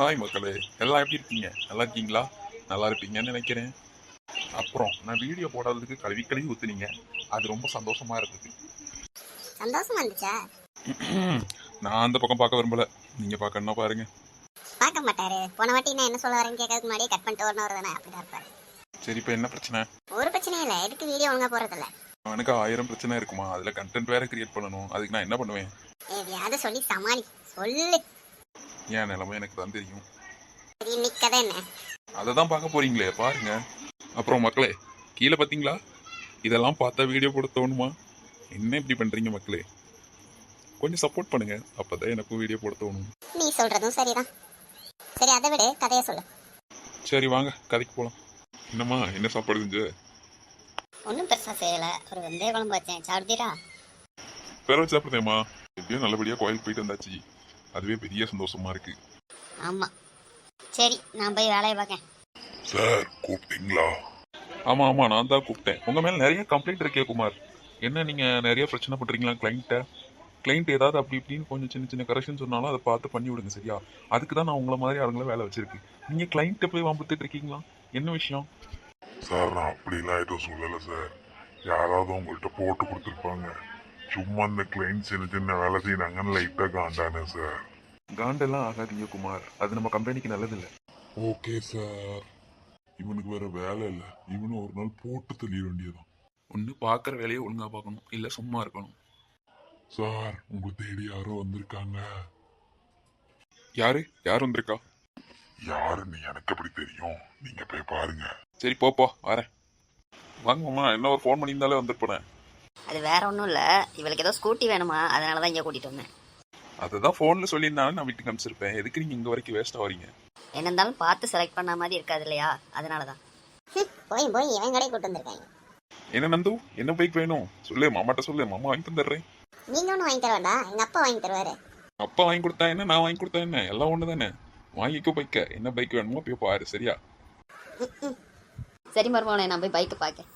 Hi மக்களே, எல்லாம் எப்படி இருக்கீங்க? நல்லா இருக்கீங்களா? நல்லா இருப்பீங்கன்னு நினைக்கிறேன். அப்புறம் நான் வீடியோ போடாததுக்கு கழுவி கழுவி ஊத்துனீங்க. அது ரொம்ப சந்தோஷமா இருந்தது. சந்தோஷமா இருந்துச்சா? நான் அந்த பக்கம் பார்க்க விரும்பல. நீங்க பார்க்கணும்னா பாருங்க. பார்க்க மாட்டாரு. போன வாட்டி நான் என்ன சொல்ல வரேன்னு கேட்கறதுக்கு முன்னாடியே கட் பண்ணிட்டு வரணும் தானே, அப்படிதான் இருப்பாரு. சரி, இப்போ என்ன பிரச்சனை? ஒரு பிரச்சனையும் இல்லை. எதுக்கு வீடியோ ஒழுங்கா போறதில்ல? அவனுக்கு 1000 பிரச்சனை இருக்குமா? அதுல கண்டென்ட் வேற கிரியேட் பண்ணணும். அதுக்கு நான் என்ன பண்ணுவேன்? எதையாவது சொல்லி சமாளி. சொல்லு. என் நிலைமை எனக்கு தான் தெரியும். சரி, இன்னைக்கு கதை என்ன? அதை தான் பார்க்க போறீங்களே, பாருங்க. அப்புறம் மக்களே, கீழே பார்த்தீங்களா? இதெல்லாம் பார்த்தா வீடியோ போட தோணுமா? என்ன இப்படி பண்றீங்க மக்களே? கொஞ்சம் சப்போர்ட் பண்ணுங்க, அப்பதான் எனக்கும் வீடியோ போட தோணும். நீ சொல்றதும் சரிதான். சரி, அதை விட கதையை சொல்லு. சரி வாங்க கதைக்கு போலாம். என்னம்மா, என்ன சாப்பாடு செஞ்ச? ஒன்றும் பெருசா செய்யல. ஒரு வெந்தய குழம்பு வச்சேன். சாப்பிட்டீரா? பேர வச்சு சாப்பிடுதேம்மா. எப்படியும் நல்லபடியா கோயிலுக்கு போயிட்டு வந்தாச்சு. அதுவே பெரிய சந்தோஷமா இருக்கு. ஆமா. சரி, நான் போய் வேலையை பார்க்கேன். சார் கூப்பிட்டீங்களா? ஆமா ஆமா, நான் தான் கூப்பிட்டேன். உங்க மேல நிறைய கம்ப்ளைண்ட் இருக்கே குமார். என்ன நீங்க நிறைய பிரச்சனை பண்றீங்களா கிளைண்ட் ஏதாவது அப்படி இப்படின்னு கொஞ்சம் சின்ன சின்ன கரெக்ஷன் சொன்னாலும் அதை பார்த்து பண்ணி விடுங்க, சரியா? அதுக்கு தான் நான் உங்களை மாதிரி ஆளுங்களை வேலை வச்சிருக்கு. நீங்க கிளைண்ட்டை போய் வம்புத்துட்டு இருக்கீங்களா? என்ன விஷயம்? சார், நான் அப்படிலாம் எதுவும் சொல்லலை சார். யாராவது உங்கள்கிட்ட போட்டு கொடுத்துருப்பாங்க. சும்மா இந்த கிளைண்ட் சின்ன சின்ன வேலை செய்யறாங்கன்னு லைட்டாக காண்டானே சார். காண்டெல்லாம் ஆகாதீங்க குமார், அது நம்ம கம்பெனிக்கு நல்லதில்லை. Okay sir. இவனுக்கு வேற வேலை இல்லை. இவனு ஒரு நாள் போட்டு தெளிய வேண்டியதான். ஒன்று பார்க்குற வேலையை ஒழுங்கா பார்க்கணும், இல்லை சும்மா இருக்கணும். சார், உங்களை தேடி யாரோ வந்திருக்காங்க. யார் வந்திருக்கா? யாருன்னு எனக்கு எப்படி தெரியும்? நீங்க போய் பாருங்க. சரி போ வரேன். வாங்க மாமா, என்ன ஒரு ஃபோன் பண்ணியிருந்தாலே வந்துருப்பேன். அது வேற ஒன்றும் இல்லை. இவளுக்கு ஏதோ ஸ்கூட்டி வேணுமா, அதனால தான் இங்கே கூட்டிட்டு வந்தேன். அதுதான் ஃபோனில் சொல்லியிருந்தாலும் நான் வீட்டுக்கு அனுப்பிச்சிருப்பேன். எதுக்கு நீங்கள் இங்கே வரைக்கும் வேஸ்ட்டாக வரீங்க? என்ன இருந்தாலும் பார்த்து செலக்ட் பண்ண மாதிரி இருக்காது இல்லையா, அதனால தான். போய் இவன் கடையை கூட்டு வந்திருக்காங்க. என்ன நந்து, என்ன பைக் வேணும் சொல்லு, மாமாட்ட சொல்லு, மாமா வாங்கி தந்துடுறேன். நீங்க ஒன்றும் வாங்கி தர வேண்டாம், எங்க அப்பா வாங்கி தருவாரு. அப்பா வாங்கி கொடுத்தா என்ன, நான் வாங்கி கொடுத்தா என்ன, எல்லாம் ஒன்று தானே. வாங்கிக்கோ பைக்க. என்ன பைக் வேணுமோ போய் பாரு, சரியா? சரி மருமகனே, நான் போய் பைக்கை பார்க்க.